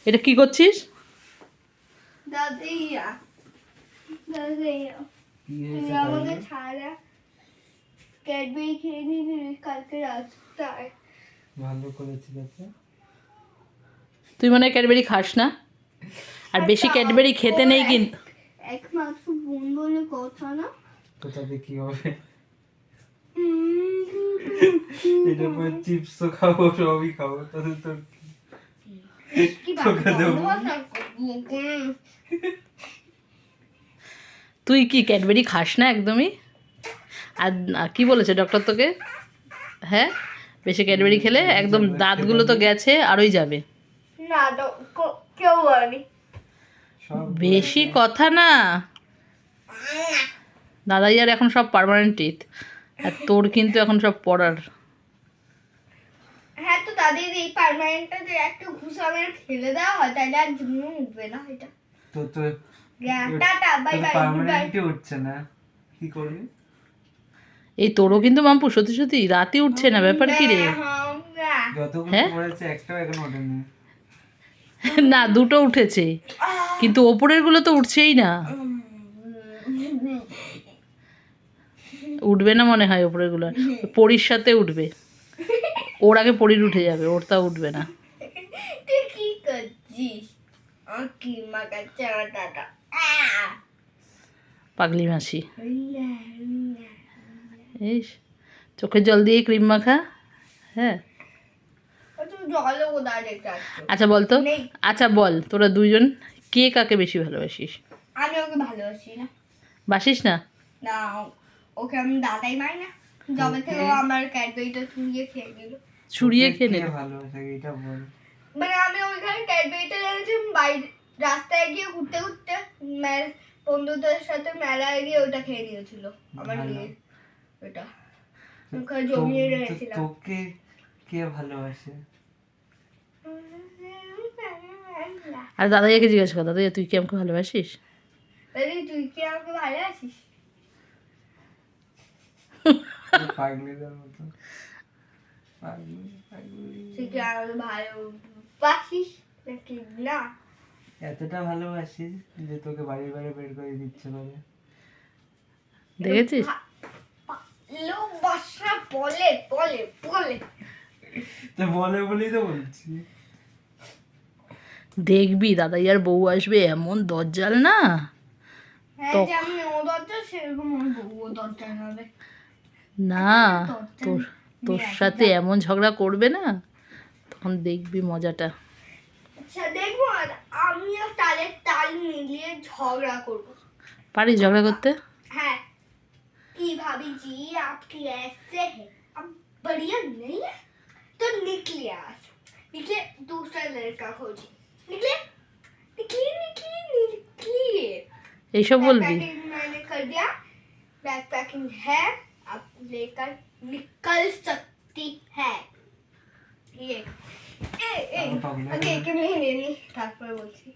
এটা কি করছিস? দাদিয়া দাদিয়া আমাকে ছাড়া ক্যাডবেরি খেয়ে নিবি কালকে রাস্তায়। ভালো করেছিস। তুই মনে হয় ক্যাডবেরি খাস না, আর বেশি ক্যাডবেরি খেতে নেই কিন্তু। একমাত্র বোন বলে কথা না, তো তাতে কি হবে? এটার পর চিপসও খাবো, সবই খাবো, তাতে তোর তুই কি ক্যাডবেরি খাস না একদমই? আর কি বলেছে ডক্টর তোকে? হ্যাঁ, বেশি ক্যাডবেরি খেলে একদম দাঁতগুলো তো গেছে, আরোই যাবে। না কেউ বলেনি। বেশি কথা না, দাদাই আর এখন সব পার্মানেন্ট টিথ, আর তোর কিন্তু এখন সব পড়ার। হ্যাঁ, তো তাদের এই পার্মানেন্টটা যে একটা ঘুষা মেরে ফেলে দেওয়া হয়, তাহলে আর জন্য উঠবে না এটা। তো টাটা বাই বাই পার্মানেন্টই উঠছে না, কি করবি? এই তোরও কিন্তু মাম্পু সত্যি সত্যি রাতে উঠছে না, ব্যাপার কি রে? যতগুলো পড়েছে একটাও এখন ওঠেনি। না, দুটো উঠেছে, কিন্তু ওপরের গুলো তো উঠছেই না। উঠবে না মনে হয় ওপরের গুলো, পরির সাথে উঠবে। ওর আগে পরির উঠে যাবে, ওর তা উঠবে না। তুই কি করছিস? কি মাগাচ্ছা টাটা পাগলি মাসি, এই চোখের জল দিয়ে ক্রিম মাখা। হ্যাঁ, জলে কোথায় দেখতে আচ্ছা বল তো, আচ্ছা বল, তোরা দুইজন কে কাকে বেশি ভালোবাসিস? আমি ওকে ভালোবাসি না। বাসিস না? না, ওকে আমি দাদাই মাই না, যবে থেকে ও আমার ক্যাডবেরিটা চুরিয়ে খেয়ে নিল। চুরিয়ে খেয়ে নিল? ভালোবাসা এটা বল। মানে আমি ওইখানে ক্যাডবেরিটা এনেছিলাম, বাইরে রাস্তায় গিয়ে ঘুরতে ঘুরতে বন্ধুদের সাথে মেলায় গিয়ে ওটা খেয়ে নিয়েছিল আমার মেয়ে। ওটা ওখানে জমিয়ে রেখেছিলাম। তোকে কে ভালোবাসে? আর দাদাইয়াকে জিজ্ঞাসা কর, দাদাইয়া তুই কি আমাকে ভালোবাসিস? দাদি তুই কি আমাকে ভালোবাসিস? পাগলিদের মতো পাগলি পাগলি। তুই কি আমাকে ভালোবাসিস নাকি না? এতটা ভালোবাসিস যে তোকে বাড়ি বাড়ি বের করে দিচ্ছে বলে? দেখেছিস? ভালোবাসা বলে বলে বলে তো বলে বলেই তো বলছি। দেখবি দাদাইয়ার বউ আসবে, এমন দজ্জাল না। হ্যাঁ, যেমন ও দরজা সেরকম ওর বউও দরজা হবে না, তোর তোর সাথে এমন ঝগড়া করবে না, তখন দেখবি মজাটা। আচ্ছা দেখবো, আর আমিও তালে তাল মিলিয়ে ঝগড়া করবো। পারিস ঝগড়া করতে? हाँ कि भाभी जी आपकी ऐसे है, अब बढ़िया नहीं है तो निकले, आज निकले दूसरा लड़का खोजी, निकले निकलिए निकलिए निकलिए। এইসব বলবি? पैकिंग मैंने कर दिया, बैग पैकिंग है, अब लेकर निकल सकती है। ये ए ए ओके के महीने नहीं था पर बोलती